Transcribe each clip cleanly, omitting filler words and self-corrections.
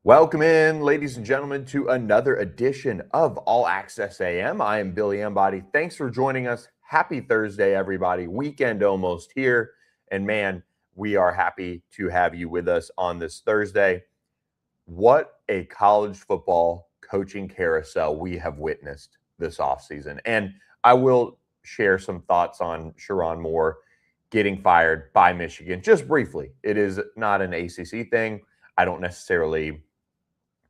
Welcome in, ladies and gentlemen, to another edition of All Access AM. I am Billy Embody. Thanks for joining us. Happy Thursday, everybody. Weekend almost here. And man, we are happy to have you with us on this Thursday. What a college football coaching carousel we have witnessed this offseason. And I will share some thoughts on Sharon Moore getting fired by Michigan just briefly. It is not an ACC thing. I don't necessarily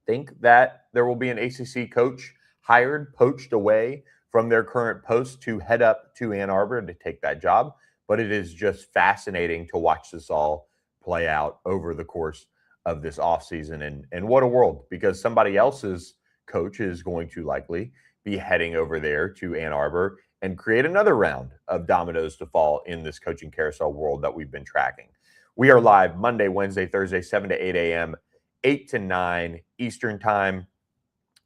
think that there will be an ACC coach hired, poached away from their current post to head up to Ann Arbor to take that job. But it is just fascinating to watch this all play out over the course of this offseason. And what a world, because somebody else's coach is going to likely be heading over there to Ann Arbor and create another round of dominoes to fall in this coaching carousel world that we've been tracking. We are live Monday, Wednesday, Thursday, 7 to 8 a.m., 8 to 9 Eastern time.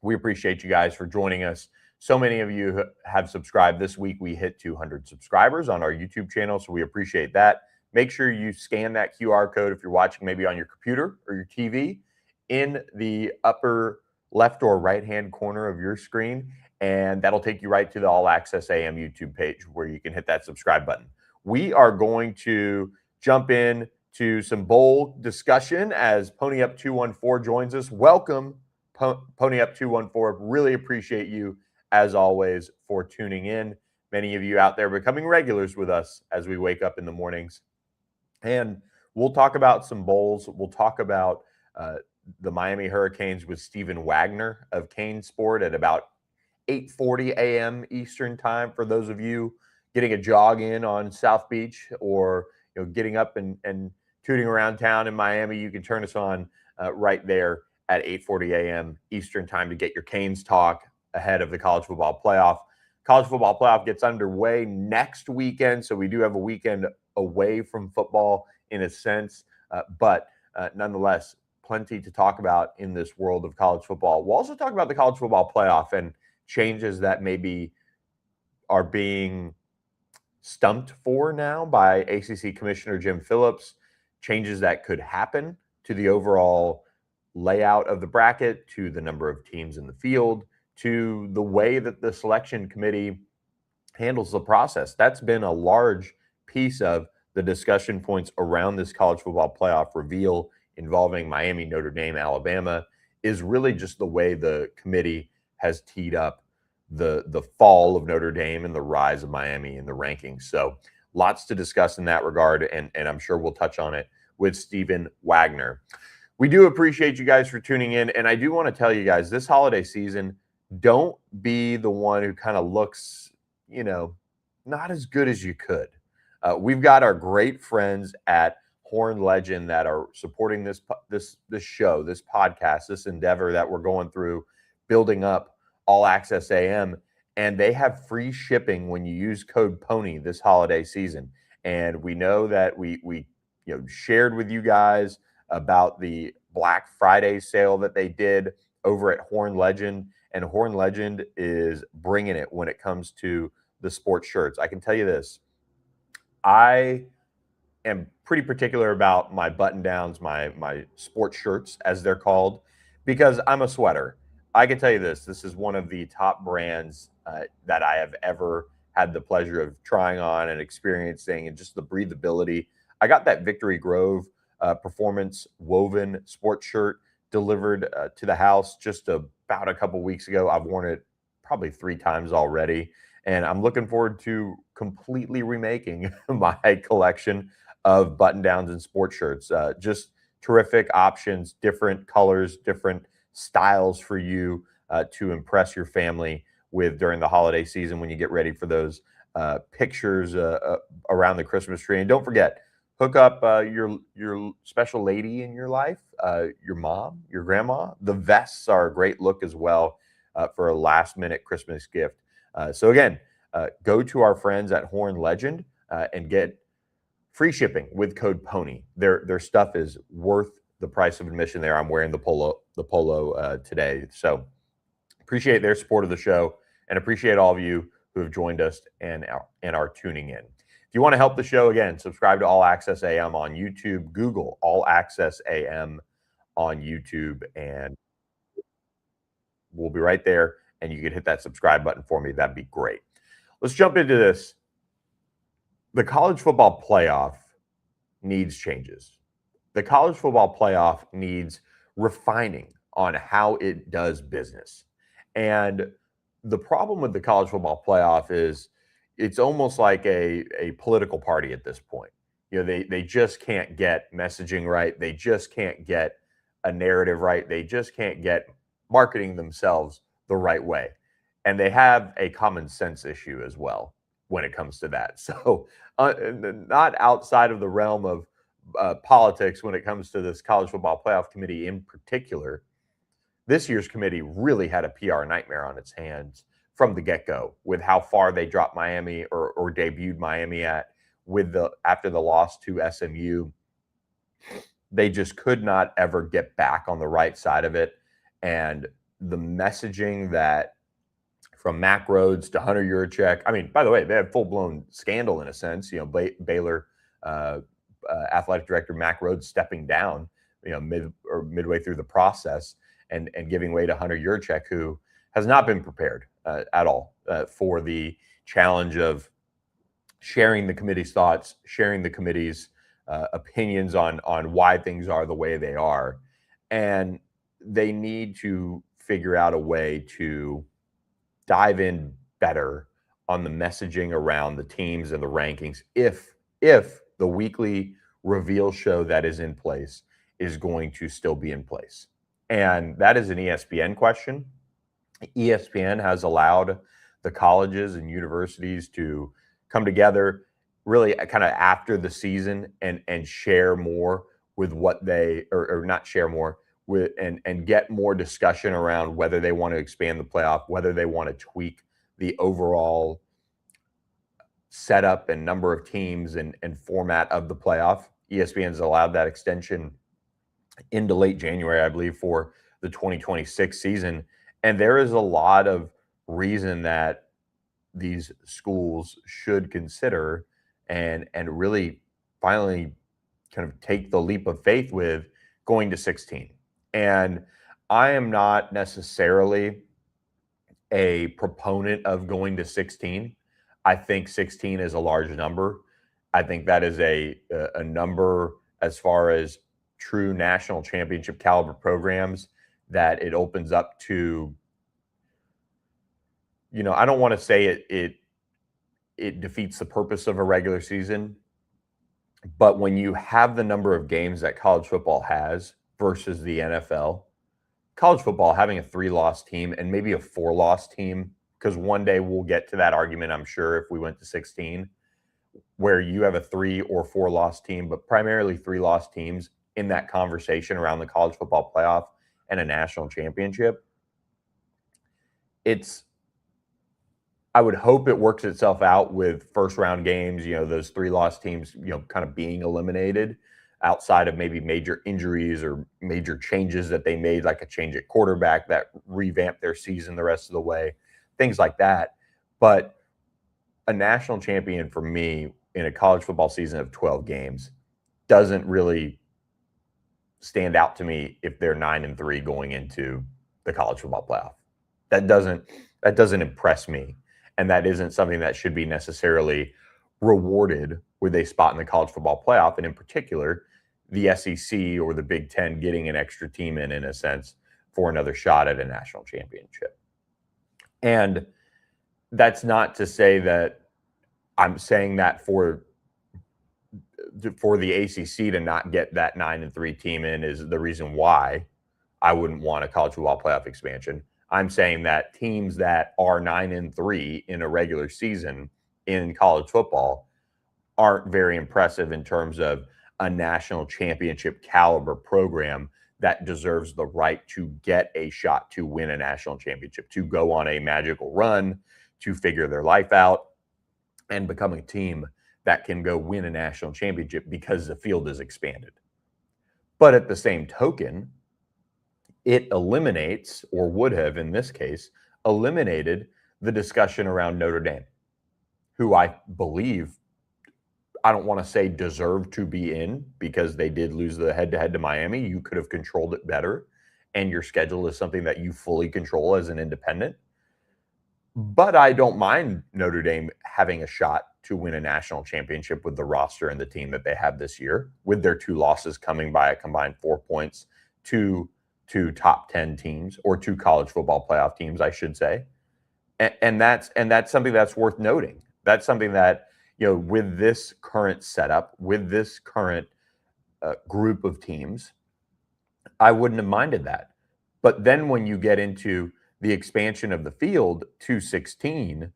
We appreciate you guys for joining us. So many of you have subscribed. This week we hit 200 subscribers on our YouTube channel, so we appreciate that. Make sure you scan that QR code if you're watching maybe on your computer or your TV in the upper left or right-hand corner of your screen, and that'll take you right to the All Access AM YouTube page where you can hit that subscribe button. We are going to jump in to some bowl discussion as Pony Up 214 joins us. Welcome, Pony Up 214. Really appreciate you, as always, for tuning in. Many of you out there becoming regulars with us as we wake up in the mornings. And we'll talk about some bowls. We'll talk about the Miami Hurricanes with Stephen Wagner of CaneSport at about 8:40 a.m. Eastern time. For those of you getting a jog in on South Beach or getting up and tooting around town in Miami, you can turn us on right there at 8:40 a.m. Eastern time to get your Canes talk ahead of the college football playoff. College football playoff gets underway next weekend, so we do have a weekend away from football in a sense, but nonetheless, plenty to talk about in this world of college football. We'll also talk about the college football playoff and changes that maybe are being stumped for now by ACC Commissioner Jim Phillips, changes that could happen to the overall layout of the bracket, to the number of teams in the field, to the way that the selection committee handles the process. That's been a large piece of the discussion points around this college football playoff reveal involving Miami, Notre Dame, Alabama, is really just the way the committee has teed up the fall of Notre Dame and the rise of Miami in the rankings. So lots to discuss in that regard, and I'm sure we'll touch on it with Stephen Wagner. We do appreciate you guys for tuning in, and I do want to tell you guys, this holiday season, don't be the one who kind of looks, not as good as you could. We've got our great friends at Horn Legend that are supporting this show, this podcast, this endeavor that we're going through, building up All Access AM, and they have free shipping when you use code PONY this holiday season. And we know that we shared with you guys about the Black Friday sale that they did over at Horn Legend, and Horn Legend is bringing it when it comes to the sports shirts. I can tell you this, I am pretty particular about my button downs, my sports shirts, as they're called, because I'm a sweater. I can tell you this is one of the top brands that I have ever had the pleasure of trying on and experiencing, and just the breathability. I got that Victory Grove performance woven sports shirt delivered to the house just about a couple weeks ago. I've worn it probably 3 times already, and I'm looking forward to completely remaking my collection of button downs and sports shirts. Just terrific options, different colors, different styles for you to impress your family with during the holiday season when you get ready for those pictures around the Christmas tree. And don't forget, hook up your special lady in your life, your mom, your grandma. The vests are a great look as well for a last-minute Christmas gift. So again, go to our friends at Horn Legend and get free shipping with code PONY. Their stuff is worth the price of admission there. I'm wearing the polo today. So appreciate their support of the show, and appreciate all of you who have joined us and are tuning in. If you want to help the show, again, subscribe to All Access AM on YouTube. Google All Access AM on YouTube, and we'll be right there. And you can hit that subscribe button for me. That'd be great. Let's jump into this. The college football playoff needs changes. The college football playoff needs refining on how it does business. And the problem with the college football playoff is it's almost like a political party at this point. You know, they just can't get messaging right. They just can't get a narrative right. They just can't get marketing themselves the right way. And they have a common sense issue as well when it comes to that. So, not outside of the realm of politics when it comes to this college football playoff committee in particular. This year's committee really had a PR nightmare on its hands from the get-go with how far they dropped Miami or debuted Miami at with after the loss to SMU. They just could not ever get back on the right side of it. And the messaging that from Mack Rhoades to Hunter Yurachek, I mean, by the way, they had full-blown scandal in a sense. You know, Baylor athletic director Mack Rhoades stepping down, you know, midway through the process and giving way to Hunter Yurachek, who has not been prepared at all for the challenge of sharing the committee's thoughts, sharing the committee's opinions on why things are the way they are. And they need to figure out a way to dive in better on the messaging around the teams and the rankings if the weekly reveal show that is in place is going to still be in place. And that is an ESPN question. ESPN has allowed the colleges and universities to come together really kind of after the season and share more with what they or not share more with and get more discussion around whether they want to expand the playoff, whether they want to tweak the overall setup and number of teams and format of the playoff. ESPN's allowed that extension into late January, I believe, for the 2026 season. And there is a lot of reason that these schools should consider and really finally kind of take the leap of faith with going to 16. And I am not necessarily a proponent of going to 16. I think 16 is a large number. I think that is a number as far as true national championship caliber programs that it opens up to, you know, I don't want to say it defeats the purpose of a regular season, but when you have the number of games that college football has versus the NFL, college football having a 3-loss team and maybe a 4-loss team, because one day we'll get to that argument, I'm sure, if we went to 16, where you have a 3 or 4-loss team, but primarily 3-loss teams in that conversation around the college football playoff and a national championship. I would hope it works itself out with first round games, you know, those 3-loss teams, you know, kind of being eliminated outside of maybe major injuries or major changes that they made, like a change at quarterback that revamped their season the rest of the way, things like that. But a national champion for me in a college football season of 12 games doesn't really stand out to me if they're 9-3 going into the college football playoff. That doesn't impress me. And that isn't something that should be necessarily rewarded with a spot in the college football playoff. And in particular, the SEC or the Big Ten getting an extra team in a sense, for another shot at a national championship. And that's not to say that I'm saying that for the ACC to not get that 9-3 team in is the reason why I wouldn't want a college football playoff expansion. I'm saying that teams that are 9-3 in a regular season in college football aren't very impressive in terms of a national championship caliber program that deserves the right to get a shot to win a national championship, to go on a magical run, to figure their life out and become a team that can go win a national championship because the field is expanded. But at the same token, it eliminates, or would have in this case, eliminated the discussion around Notre Dame, who I believe don't want to say deserve to be in, because they did lose the head-to-head to Miami. You could have controlled it better, and your schedule is something that you fully control as an independent. But I don't mind Notre Dame having a shot to win a national championship with the roster and the team that they have this year, with their 2 losses coming by a combined 4 points to top 10 teams, or 2 college football playoff teams, I should say. And that's something that's worth noting. That's something that, with this current setup, with this current group of teams, I wouldn't have minded that. But then when you get into the expansion of the field to 16,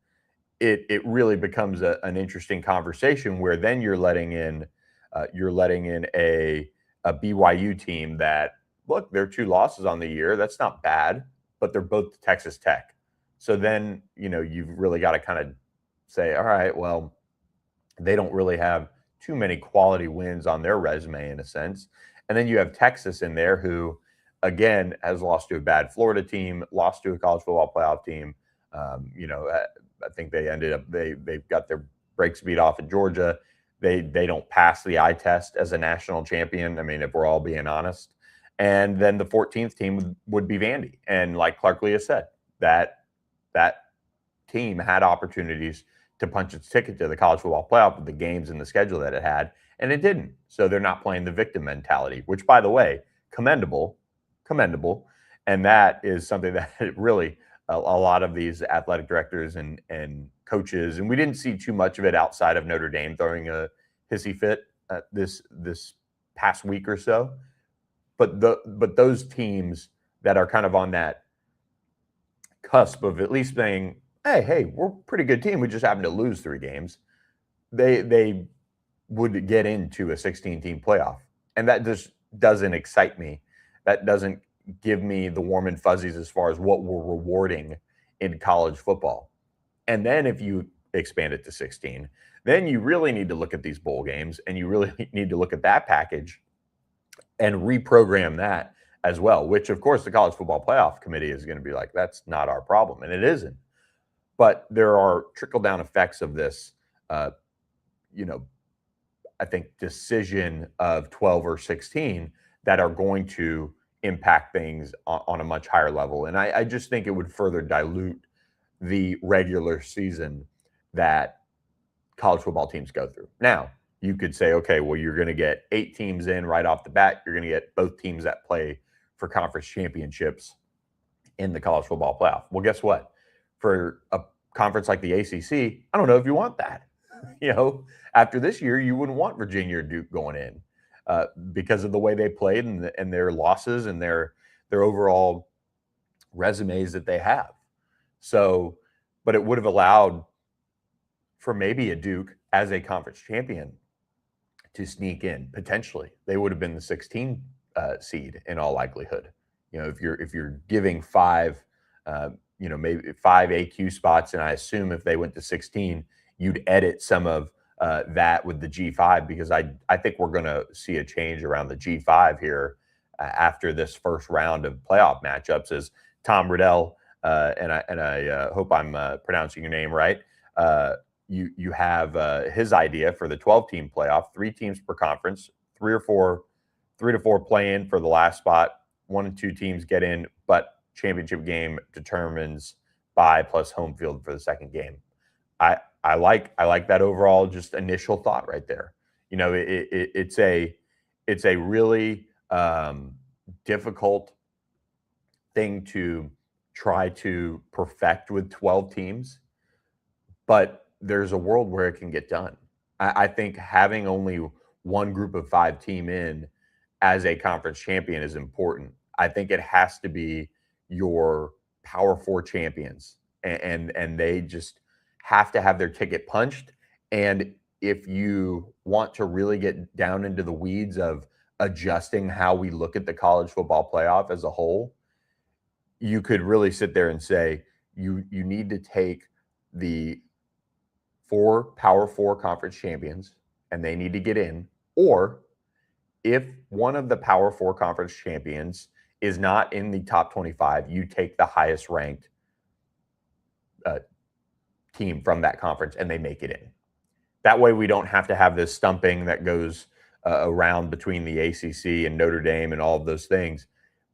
it really becomes an interesting conversation, where then you're letting in a BYU team that, look, their 2 losses on the year, that's not bad, but they're both Texas Tech. So then, you've really got to kind of say, all right, well, they don't really have too many quality wins on their resume, in a sense. And then you have Texas in there, who, again, has lost to a bad Florida team, lost to a college football playoff team. I think they've got their brakes beat off at Georgia. They don't pass the eye test as a national champion. I mean, if we're all being honest. And then the 14th team would be Vandy. And like Clark Leah said, that team had opportunities to punch its ticket to the college football playoff with the games and the schedule that it had, and it didn't. So they're not playing the victim mentality, which, by the way, commendable. And that is something that really a lot of these athletic directors and coaches, and we didn't see too much of it outside of Notre Dame throwing a hissy fit this past week or so. But those teams that are kind of on that cusp of at least saying, hey, we're a pretty good team, we just happen to lose 3 games, they would get into a 16-team playoff. And that just doesn't excite me. That doesn't give me the warm and fuzzies as far as what we're rewarding in college football. And then if you expand it to 16, then you really need to look at these bowl games, and you really need to look at that package and reprogram that as well, which, of course, the College Football Playoff Committee is going to be like, that's not our problem. And it isn't. But there are trickle-down effects of this, I think, decision of 12 or 16 that are going to impact things on a much higher level. And I just think it would further dilute the regular season that college football teams go through. Now, you could say, okay, well, you're going to get 8 teams in right off the bat. You're going to get both teams that play for conference championships in the college football playoff. Well, guess what? For a conference like the ACC, I don't know if you want that. After this year, you wouldn't want Virginia or Duke going in because of the way they played and their losses and their overall resumes that they have. So, but it would have allowed for maybe a Duke as a conference champion to sneak in potentially. They would have been the 16 seed in all likelihood. If you're giving 5, maybe 5 AQ spots, and I assume if they went to 16, you'd edit some of that with the G5, because I think we're going to see a change around the G5 here after this first round of playoff matchups. As Tom Riddell, and I hope I'm pronouncing your name right, you have his idea for the 12-team playoff, 3 teams per conference, 3 to 4 play in for the last spot, 1 and 2 teams get in, but championship game determines bye plus home field for the second game. I like that overall just initial thought right there. It's a really difficult thing to try to perfect with 12 teams, but there's a world where it can get done. I think having only one group of 5 team in as a conference champion is important. I think it has to be your Power 4 champions, and they just have to have their ticket punched. And if you want to really get down into the weeds of adjusting how we look at the college football playoff as a whole, you could really sit there and say you need to take the 4 Power 4 conference champions and they need to get in, or if one of the Power 4 conference champions is not in the top 25, you take the highest ranked team from that conference and they make it in. That way we don't have to have this stumping that goes around between the ACC and Notre Dame and all of those things.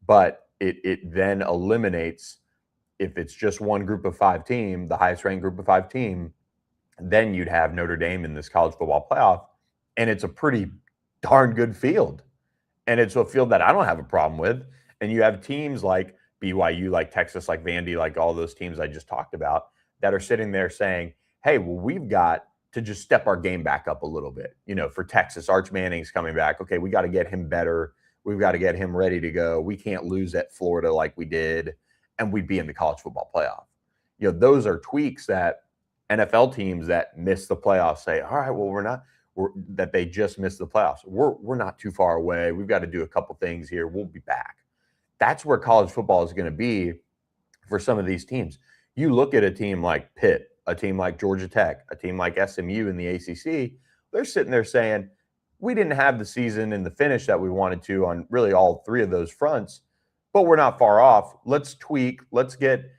But it then eliminates, if it's just one group of 5 team, the highest ranked group of 5 team, then you'd have Notre Dame in this college football playoff. And it's a pretty darn good field. And it's a field that I don't have a problem with. And you have teams like BYU, like Texas, like Vandy, like all those teams I just talked about that are sitting there saying, hey, well, we've got to just step our game back up a little bit. You know, for Texas, Arch Manning's coming back. Okay, we got to get him better. We've got to get him ready to go. We can't lose at Florida like we did, and we'd be in the college football playoff. You know, those are tweaks that NFL teams that miss the playoffs say, all right, well, that they just missed the playoffs. We're not too far away. We've got to do a couple things here. We'll be back. That's where college football is going to be for some of these teams. You look at a team like Pitt, a team like Georgia Tech, a team like SMU in the ACC, they're sitting there saying, we didn't have the season and the finish that we wanted to on really all 3 of those fronts, but we're not far off. Let's tweak. Let's get,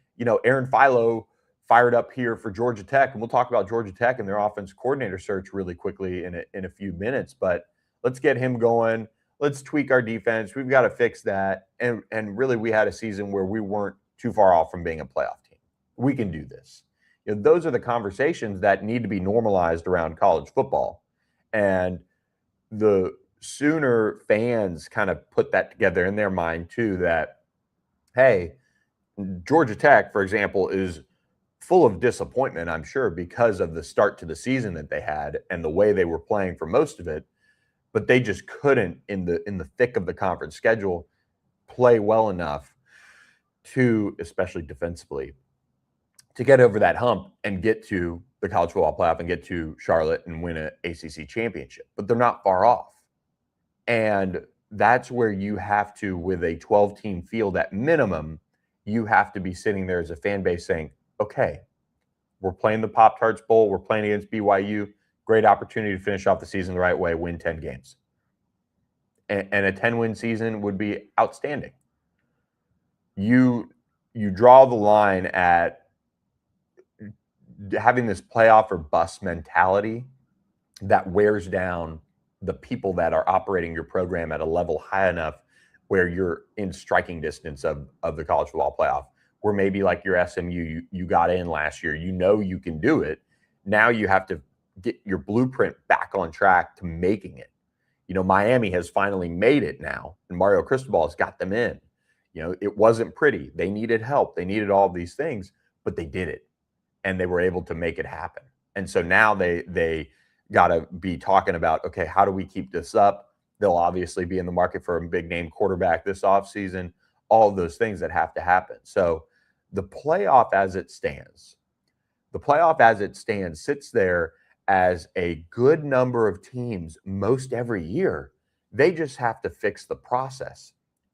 Aaron Philo fired up here for Georgia Tech. And we'll talk about Georgia Tech and their offense coordinator search really quickly in a few minutes, but let's get him going. Let's tweak our defense. We've got to fix that. And really, we had a season where we weren't too far off from being a playoff team. We can do this. Those are the conversations that need to be normalized around college football. And the sooner fans kind of put that together in their mind too, that, hey, Georgia Tech, for example, is full of disappointment, I'm sure, because of the start to the season that they had and the way they were playing for most of it. But they just couldn't, in the thick of the conference schedule, play well enough to, especially defensively, to get over that hump and get to the college football playoff and get to Charlotte and win an ACC championship. But they're not far off. And that's where you have to, with a 12-team field at minimum, you have to be sitting there as a fan base saying, okay, we're playing the Pop-Tarts Bowl. We're playing against BYU. Great opportunity to finish off the season the right way, win 10 games. And a 10-win season would be outstanding. You draw the line at having this playoff or bust mentality that wears down the people that are operating your program at a level high enough where you're in striking distance of the college football playoff, where maybe like your SMU, you got in last year, you can do it. Now you have to get your blueprint back on track to making it. Miami has finally made it now, and Mario Cristobal has got them in. It wasn't pretty. They needed help. They needed all of these things, but they did it, and they were able to make it happen. And so now they got to be talking about, okay, how do we keep this up? They'll obviously be in the market for a big-name quarterback this offseason, all of those things that have to happen. So the playoff as it stands sits there as a good number of teams most every year. They just have to fix the process.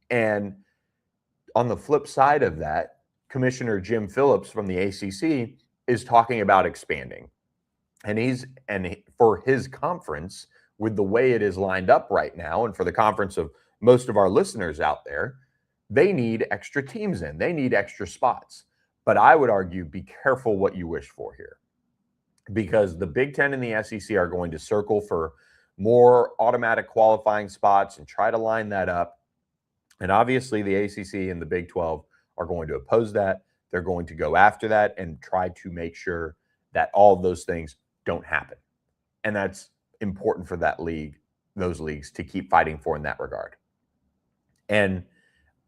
And on the flip side of that, Commissioner Jim Phillips from the ACC is talking about expanding. And for his conference, with the way it is lined up right now, and for the conference of most of our listeners out there, they need extra teams in. They need extra spots. But I would argue, be careful what you wish for here, because the Big Ten and the SEC are going to circle for more automatic qualifying spots and try to line that up. And obviously the ACC and the Big 12 are going to oppose that. They're going to go after that and try to make sure that all of those things don't happen. And that's important for those leagues to keep fighting for in that regard. And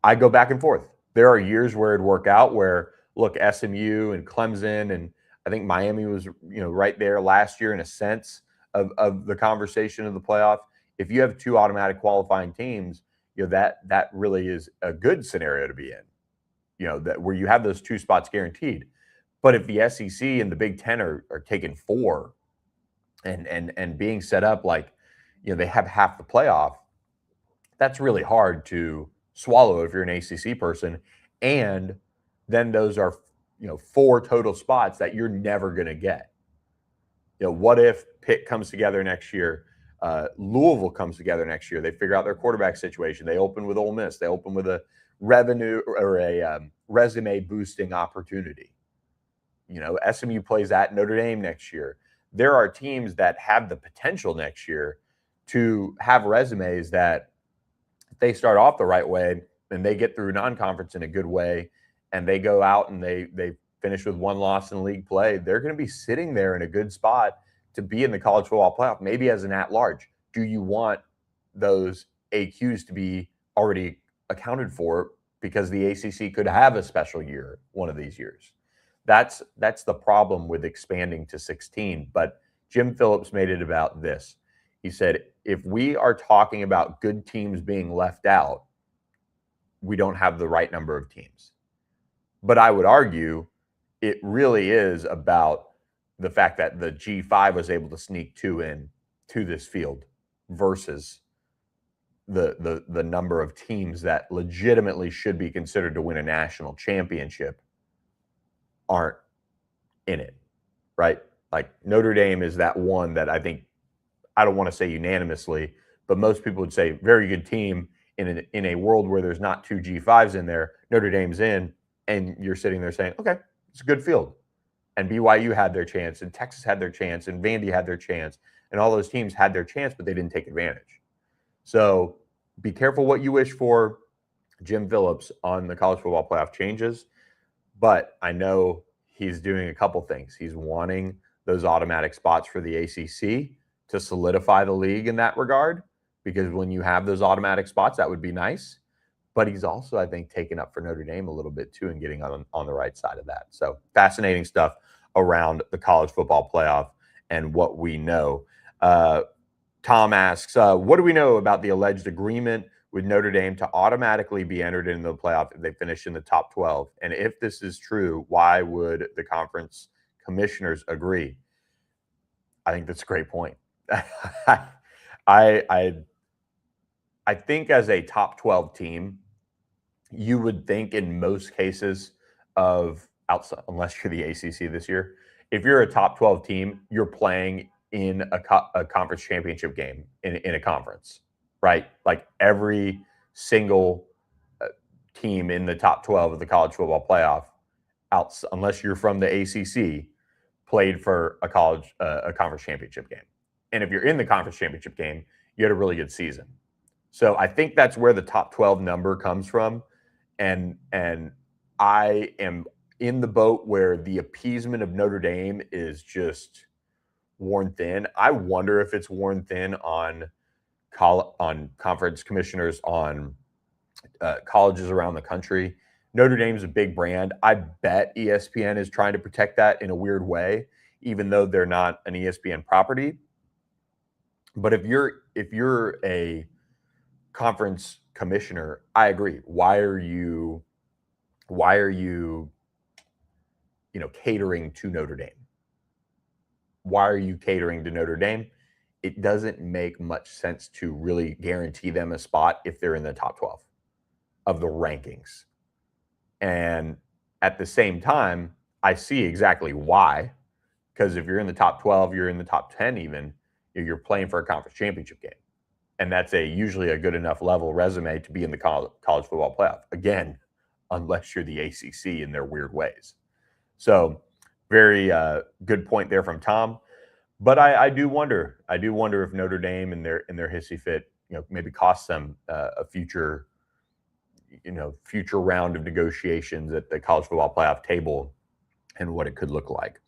I go back and forth. There are years where it'd work out where, look, SMU and Clemson, and I think Miami was, right there last year in a sense of the conversation of the playoff. If you have 2 automatic qualifying teams, that really is a good scenario to be in, that where you have those 2 spots guaranteed. But if the SEC and the Big Ten are taking 4 and being set up like, they have half the playoff, that's really hard to swallow if you're an ACC person. And then those are, 4 total spots that you're never going to get. What if Pitt comes together next year? Louisville comes together next year. They figure out their quarterback situation. They open with Ole Miss. They open with a revenue or a resume boosting opportunity. SMU plays at Notre Dame next year. there are teams that have the potential next year to have resumes that if they start off the right way and they get through non-conference in a good way and they go out and they finish with one loss in league play, they're going to be sitting there in a good spot to be in the college football playoff, maybe as an at-large. Do you want those AQs to be already accounted for because the ACC could have a special year one of these years? That's the problem with expanding to 16. But Jim Phillips made it about this. He said, if we are talking about good teams being left out, we don't have the right number of teams. But I would argue it really is about the fact that the G5 was able to sneak 2 in to this field versus the number of teams that legitimately should be considered to win a national championship aren't in it, right? Like Notre Dame is that one that I think, I don't want to say unanimously, but most people would say very good team in a world where there's not 2 G5s in there. Notre Dame's in, and you're sitting there saying, okay, it's a good field. And BYU had their chance, and Texas had their chance, and Vandy had their chance, and all those teams had their chance, but they didn't take advantage. So be careful what you wish for. Jim Phillips on the college football playoff changes, but I know he's doing a couple things. He's wanting those automatic spots for the ACC to solidify the league in that regard, because when you have those automatic spots, that would be nice. But he's also, I think, taken up for Notre Dame a little bit too and getting on the right side of that. So fascinating stuff around the college football playoff and what we know. Tom asks, what do we know about the alleged agreement with Notre Dame to automatically be entered into the playoff if they finish in the top 12? And if this is true, why would the conference commissioners agree? I think that's a great point. I think as a top 12 team, you would think in most cases of outside, unless you're the ACC this year, if you're a top 12 team, you're playing in a conference championship game in a conference, right? Like every single team in the top 12 of the college football playoff, unless you're from the ACC, played for a conference championship game. And if you're in the conference championship game, you had a really good season. So I think that's where the top 12 number comes from. And I am in the boat where the appeasement of Notre Dame is just worn thin. I wonder if it's worn thin on conference commissioners, on colleges around the country. Notre Dame's a big brand. I bet ESPN is trying to protect that in a weird way, even though they're not an ESPN property. But if you're a conference commissioner, I agree. Why are you catering to Notre Dame? Why are you catering to Notre Dame? It doesn't make much sense to really guarantee them a spot if they're in the top 12 of the rankings. And at the same time, I see exactly why. Because if you're in the top 12, you're in the top 10 even, you're playing for a conference championship game. And that's usually a good enough level resume to be in the college football playoff. Again, unless you're the ACC in their weird ways. So very good point there from Tom. But I do wonder if Notre Dame and their hissy fit, maybe costs them a future round of negotiations at the college football playoff table and what it could look like.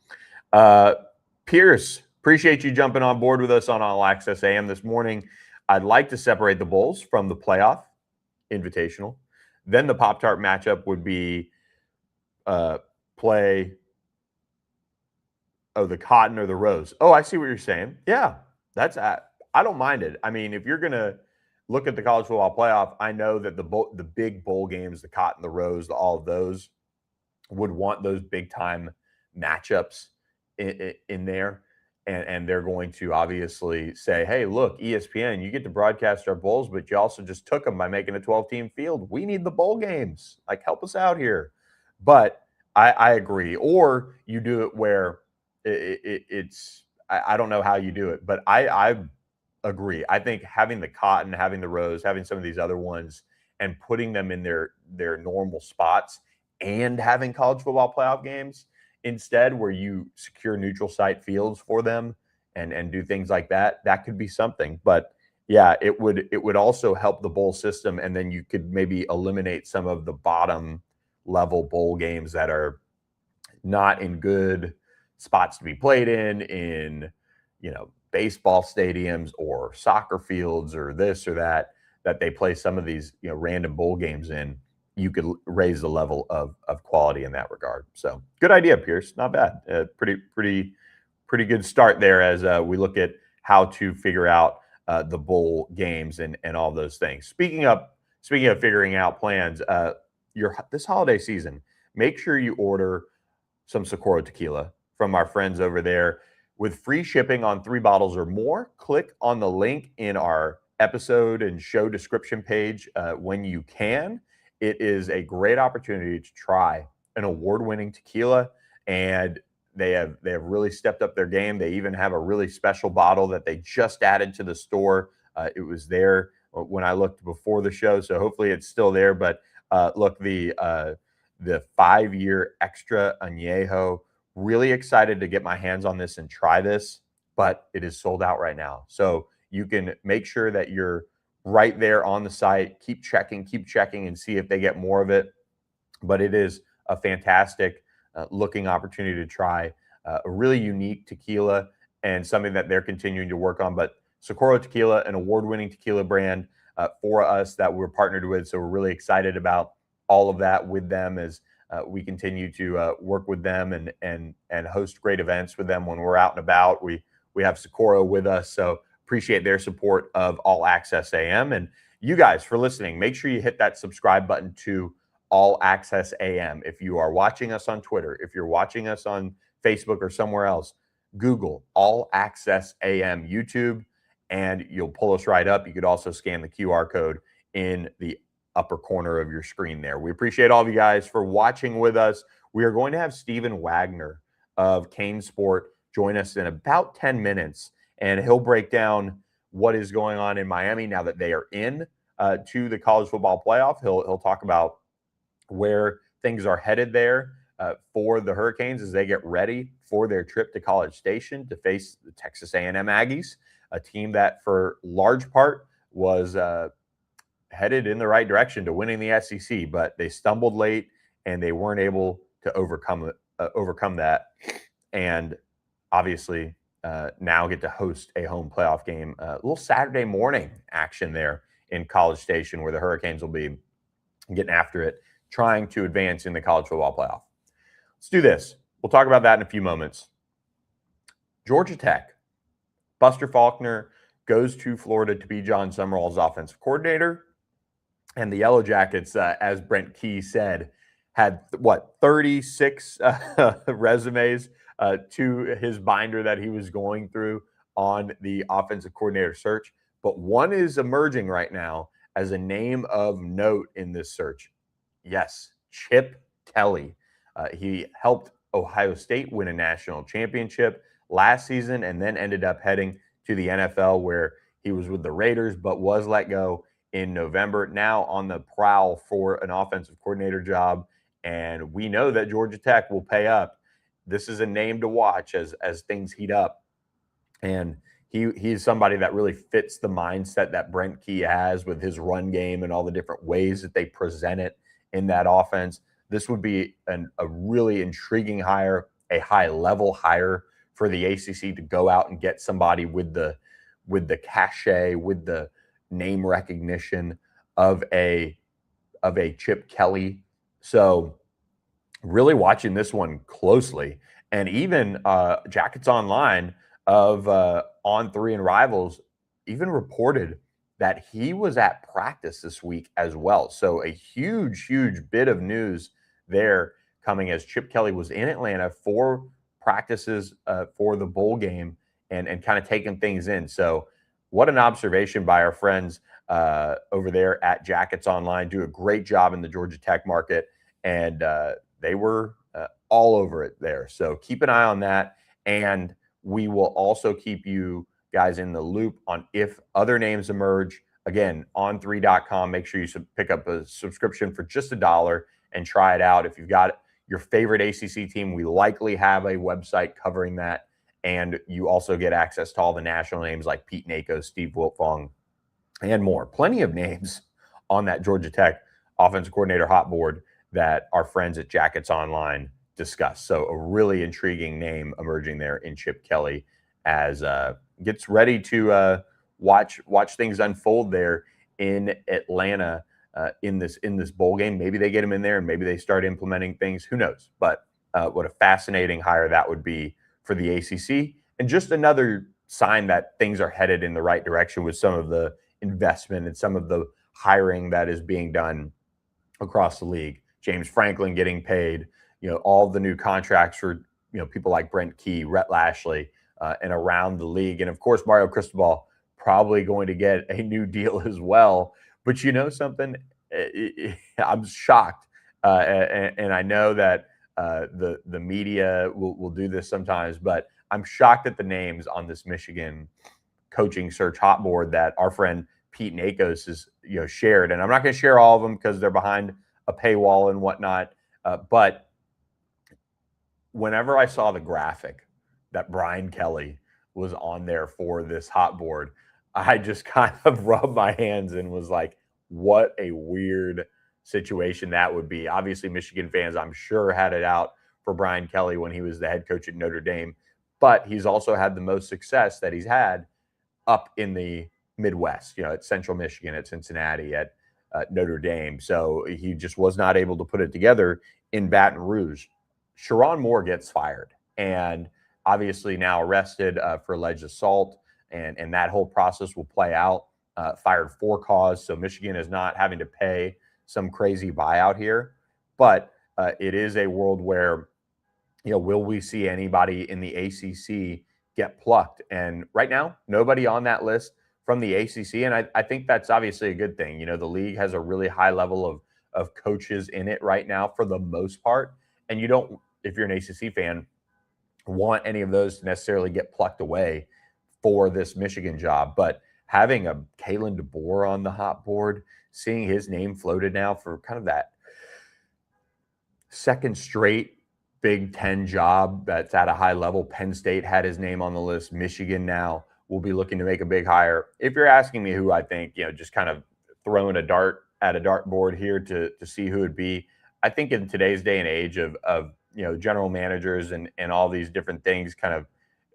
Pierce, appreciate you jumping on board with us on All Access AM this morning. I'd like to separate the bowls from the playoff invitational. Then the Pop-Tart matchup would be play the cotton or the rose. Oh, I see what you're saying. Yeah, I don't mind it. I mean, if you're going to look at the college football playoff, I know that the big bowl games, the cotton, the rose, all of those would want those big time matchups in there. And they're going to obviously say, hey, look, ESPN, you get to broadcast our bowls, but you also just took them by making a 12-team field. We need the bowl games. Like, help us out here. But I agree. Or you do it where I don't know how you do it, but I agree. I think having the cotton, having the rose, having some of these other ones, and putting them in their normal spots and having college football playoff games instead, where you secure neutral site fields for them and do things like that, that could be something. But yeah, it would also help the bowl system, and then you could maybe eliminate some of the bottom level bowl games that are not in good spots to be played in baseball stadiums or soccer fields or this or that they play some of these random bowl games in. You could raise the level of quality in that regard. So good idea, Pierce. Not bad. Pretty good start there as we look at how to figure out the bowl games and all those things. Speaking of figuring out plans, this holiday season, make sure you order some Socorro tequila from our friends over there with free shipping on 3 bottles or more. Click on the link in our episode and show description page when you can. It is a great opportunity to try an award-winning tequila, and they have really stepped up their game. They even have a really special bottle that they just added to the store. It was there when I looked before the show, so hopefully it's still there. But look, the 5-year extra añejo. Really excited to get my hands on this and try this, but it is sold out right now. So you can make sure that you're right there on the site. Keep checking and see if they get more of it. But it is a fantastic looking opportunity to try a really unique tequila and something that they're continuing to work on. But Socorro Tequila, an award-winning tequila brand for us that we're partnered with. So we're really excited about all of that with them as we continue to work with them and host great events with them when we're out and about. We have Socorro with us, so appreciate their support of All Access AM. And you guys, for listening, make sure you hit that subscribe button to All Access AM. If you are watching us on Twitter, if you're watching us on Facebook or somewhere else, Google All Access AM YouTube, and you'll pull us right up. You could also scan the QR code in the upper corner of your screen there. We appreciate all of you guys for watching with us. We are going to have Stephen Wagner of CaneSport join us in about 10 minutes, and he'll break down what is going on in Miami now that they are in to the college football playoff. He'll talk about where things are headed there for the Hurricanes as they get ready for their trip to College Station to face the Texas A&M Aggies, a team that for large part was headed in the right direction to winning the SEC, but they stumbled late and they weren't able to overcome that. And obviously now get to host a home playoff game, a little Saturday morning action there in College Station, where the Hurricanes will be getting after it, trying to advance in the college football playoff. Let's do this. We'll talk about that in a few moments. Georgia Tech, Buster Faulkner goes to Florida to be John Summerall's offensive coordinator. And the Yellow Jackets, as Brent Key said, had 36 resumes to his binder that he was going through on the offensive coordinator search. But one is emerging right now as a name of note in this search. Yes, Chip Kelly. He helped Ohio State win a national championship last season and then ended up heading to the NFL, where he was with the Raiders but was let go in November. Now on the prowl for an offensive coordinator job, and we know that Georgia Tech will pay up. This is a name to watch as things heat up, and he's somebody that really fits the mindset that Brent Key has with his run game and all the different ways that they present it in that offense. This would be a really intriguing hire, a high-level hire for the ACC to go out and get somebody with the cachet, with the name recognition of a Chip Kelly. So really watching this one closely. And even Jackets Online of On3 and Rivals even reported that he was at practice this week as well. So a huge bit of news there coming as Chip Kelly was in Atlanta for practices for the bowl game and kind of taking things in. So what an observation by our friends over there at Jackets Online. Do a great job in the Georgia Tech market, and they were all over it there. So keep an eye on that, and we will also keep you guys in the loop on if other names emerge. Again, on3.com, make sure you pick up a subscription for just $1 and try it out. If you've got your favorite ACC team. We likely have a website covering that. And you also get access to all the national names like Pete Nako, Steve Wiltfong, and more. Plenty of names on that Georgia Tech offensive coordinator hot board that our friends at Jackets Online discuss. So a really intriguing name emerging there in Chip Kelly as gets ready to watch things unfold there in Atlanta in this bowl game. Maybe they get him in there and maybe they start implementing things. Who knows? But what a fascinating hire that would be for the ACC, and just another sign that things are headed in the right direction with some of the investment and some of the hiring that is being done across the league. James Franklin getting paid, all the new contracts for, people like Brent Key, Rhett Lashley, and around the league. And of course, Mario Cristobal probably going to get a new deal as well. But you know something? I'm shocked. And I know that the media will do this sometimes, but I'm shocked at the names on this Michigan coaching search hot board that our friend Pete Nakos has shared. And I'm not going to share all of them because they're behind a paywall and whatnot. But whenever I saw the graphic that Brian Kelly was on there for this hot board, I just kind of rubbed my hands and was like, what a weird situation that would be. Obviously, Michigan fans, I'm sure, had it out for Brian Kelly when he was the head coach at Notre Dame, but he's also had the most success that he's had up in the Midwest, at Central Michigan, at Cincinnati, at Notre Dame. So he just was not able to put it together in Baton Rouge. Sharon Moore gets fired and obviously now arrested for alleged assault, and that whole process will play out. Fired for cause, so Michigan is not having to pay some crazy buyout here, but it is a world where, will we see anybody in the ACC get plucked? And right now, nobody on that list from the ACC, and I think that's obviously a good thing. The league has a really high level of coaches in it right now for the most part, and you don't, if you're an ACC fan, want any of those to necessarily get plucked away for this Michigan job. But having a Kalen DeBoer on the hot board, seeing his name floated now for kind of that second straight Big Ten job that's at a high level. Penn State had his name on the list. Michigan now will be looking to make a big hire. If you're asking me who I think, just kind of throwing a dart at a dartboard here to see who it'd be, I think in today's day and age of general managers and all these different things kind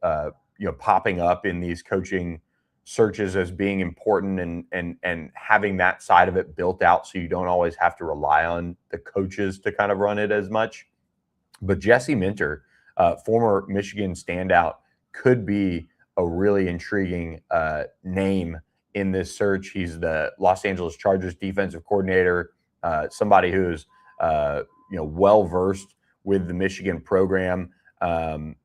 of popping up in these coaching searches as being important and having that side of it built out so you don't always have to rely on the coaches to kind of run it as much. But Jesse Minter, former Michigan standout, could be a really intriguing name in this search. He's the Los Angeles Chargers defensive coordinator, somebody who's well versed with the Michigan program, and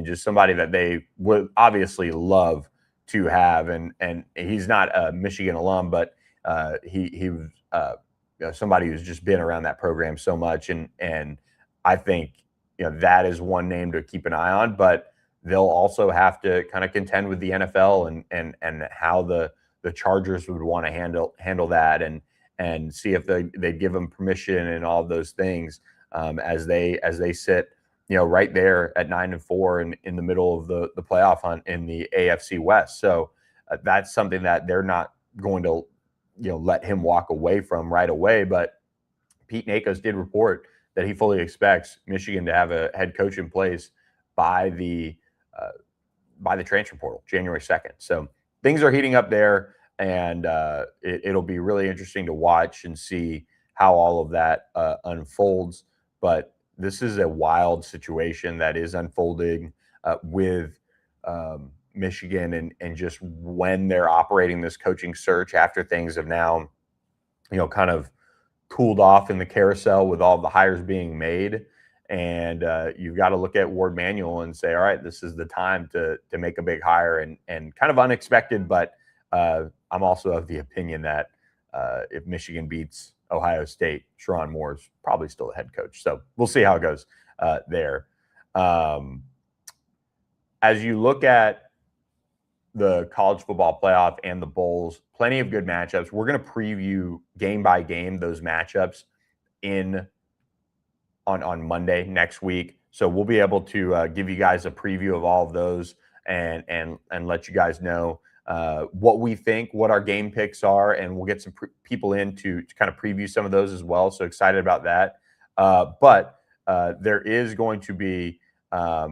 just somebody that they would obviously love to have. And he's not a Michigan alum, but he was somebody who's just been around that program so much, and I think that is one name to keep an eye on. But they'll also have to kind of contend with the NFL and how the Chargers would want to handle that and see if they give them permission and all of those things as they sit right there at 9-4 and in the middle of the playoff hunt in the AFC West. So that's something that they're not going to let him walk away from right away. But Pete Nakos did report that he fully expects Michigan to have a head coach in place by the transfer portal, January 2nd. So things are heating up there, and it'll be really interesting to watch and see how all of that unfolds. But this is a wild situation that is unfolding with Michigan and just when they're operating this coaching search after things have now, kind of cooled off in the carousel with all the hires being made. And you've got to look at Ward Manuel and say, all right, this is the time to make a big hire and kind of unexpected. But I'm also of the opinion that if Michigan beats Ohio State, Sharon Moore is probably still the head coach. So we'll see how it goes there. As you look at the college football playoff and the bowls, plenty of good matchups. We're going to preview game by game those matchups in on Monday next week. So we'll be able to give you guys a preview of all of those and let you guys know what we think, what our game picks are, and we'll get some people in to kind of preview some of those as well. So excited about that. But there is going to be a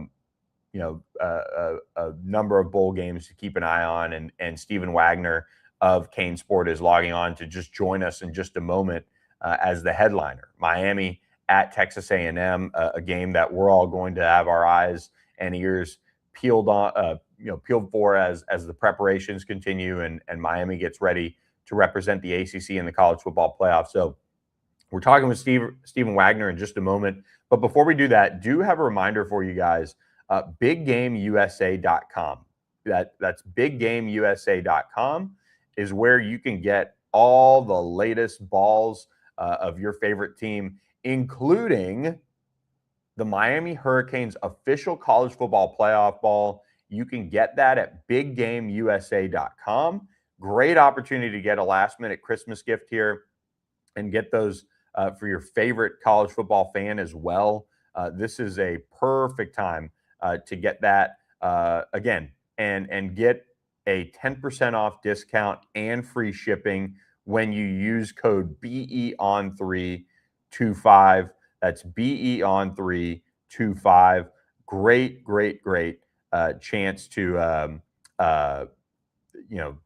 number of bowl games to keep an eye on, and Stephen Wagner of CaneSport is logging on to just join us in just a moment as the headliner. Miami at Texas A&M, a game that we're all going to have our eyes and ears peeled for as the preparations continue and Miami gets ready to represent the ACC in the college football playoff. So we're talking with Stephen Wagner in just a moment. But before we do that, do have a reminder for you guys, biggameusa.com. That's biggameusa.com is where you can get all the latest balls of your favorite team, including the Miami Hurricanes official college football playoff ball. You can get that at biggameusa.com. Great opportunity to get a last-minute Christmas gift here and get those for your favorite college football fan as well. This is a perfect time to get that again and get a 10% off discount and free shipping when you use code BEON325. That's BEON325. Great chance to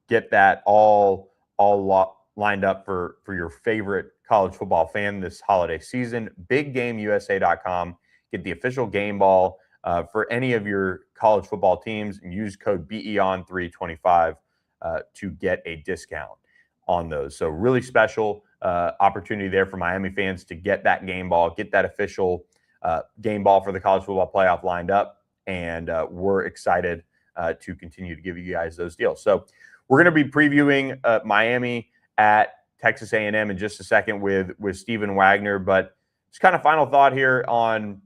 get that all lined up for your favorite college football fan this holiday season. Biggameusa.com. Get the official game ball for any of your college football teams and use code BEON325 to get a discount on those. So really special opportunity there for Miami fans to get that game ball, get that official game ball for the college football playoff lined up. And we're excited to continue to give you guys those deals. So we're going to be previewing Miami at Texas A&M in just a second with Stephen Wagner. But just kind of final thought here on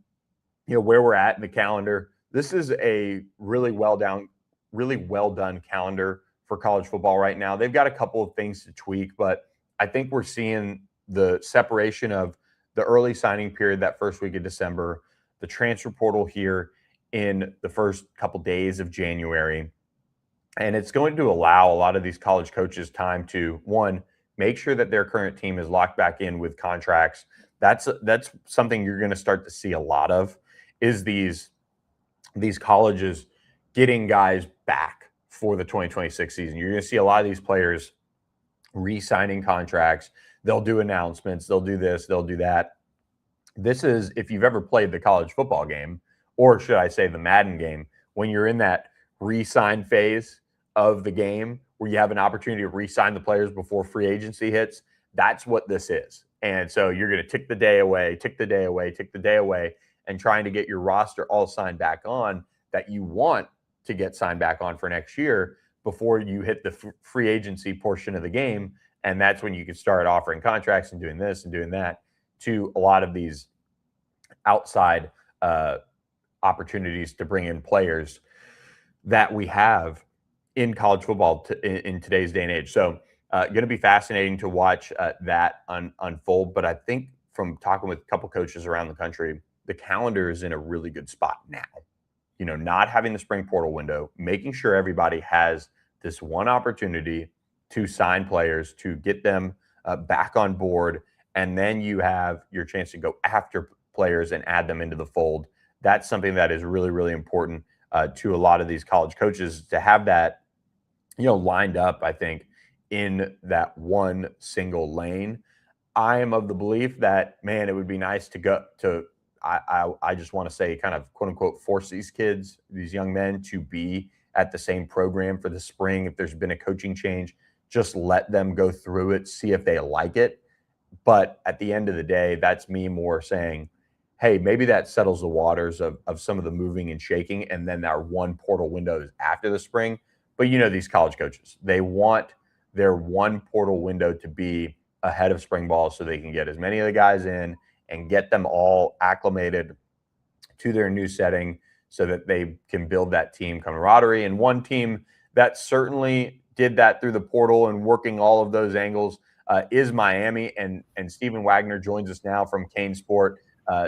where we're at in the calendar. This is a really well done calendar for college football right now. They've got a couple of things to tweak, but I think we're seeing the separation of the early signing period that first week of December, the transfer portal here in the first couple days of January. And it's going to allow a lot of these college coaches time to, one, make sure that their current team is locked back in with contracts. That's something you're going to start to see a lot of, is these colleges getting guys back for the 2026 season. You're going to see a lot of these players re-signing contracts. They'll do announcements. They'll do this. They'll do that. This is, if you've ever played the college football game, or should I say the Madden game, when you're in that re-sign phase of the game where you have an opportunity to re-sign the players before free agency hits, that's what this is. And so you're going to tick the day away, and trying to get your roster all signed back on that you want to get signed back on for next year before you hit the free agency portion of the game. And that's when you can start offering contracts and doing this and doing that to a lot of these outside opportunities to bring in players that we have in college football in today's day and age. So going to be fascinating to watch that unfold. But I think from talking with a couple coaches around the country, the calendar is in a really good spot now. Not having the spring portal window, making sure everybody has this one opportunity to sign players, to get them back on board, and then you have your chance to go after players and add them into the fold. That's something that is really, really important to a lot of these college coaches to have that, lined up, I think, in that one single lane. I am of the belief that, man, it would be nice to go to, I just want to say, kind of quote unquote, force these kids, these young men, to be at the same program for the spring. If there's been a coaching change, just let them go through it, see if they like it. But at the end of the day, that's me more saying, hey, maybe that settles the waters of some of the moving and shaking. And then that one portal window is after the spring. But these college coaches, they want their one portal window to be ahead of spring ball so they can get as many of the guys in and get them all acclimated to their new setting so that they can build that team camaraderie. And one team that certainly did that through the portal and working all of those angles is Miami. And Stephen Wagner joins us now from CaneSport.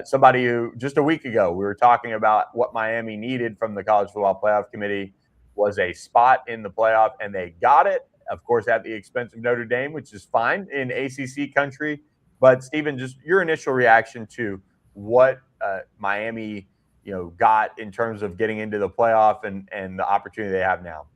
Somebody who just a week ago we were talking about what Miami needed from the College Football Playoff Committee was a spot in the playoff, and they got it. Of course, at the expense of Notre Dame, which is fine in ACC country. But Stephen, just your initial reaction to what Miami, got in terms of getting into the playoff and the opportunity they have now.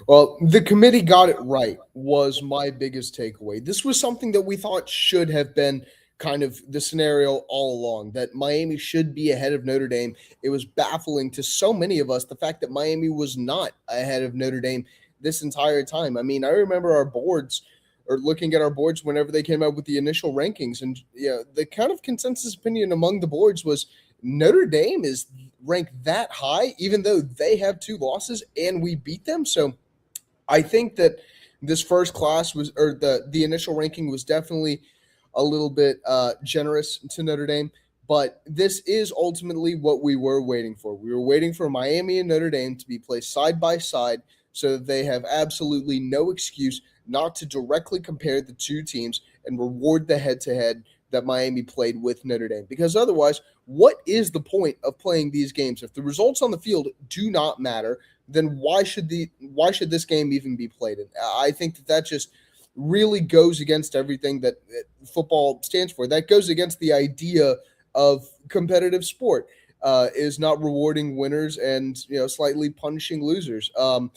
Well, the committee got it right was my biggest takeaway. This was something that we thought should have been kind of the scenario all along, that Miami should be ahead of Notre Dame. It was baffling to so many of us, the fact that Miami was not ahead of Notre Dame this entire time. I mean, I remember our boards or looking at our boards whenever they came out with the initial rankings, and the kind of consensus opinion among the boards was Notre Dame is ranked that high, even though they have 2 losses and we beat them. So I think that this first class was, or the initial ranking was definitely a little bit generous to Notre Dame, but this is ultimately what we were waiting for. We were waiting for Miami and Notre Dame to be placed side by side so that they have absolutely no excuse not to directly compare the 2 teams and reward the head-to-head that Miami played with Notre Dame. Because otherwise, what is the point of playing these games? If the results on the field do not matter, then why should this game even be played? And I think that just really goes against everything that football stands for. That goes against the idea of competitive sport, is not rewarding winners and slightly punishing losers. Am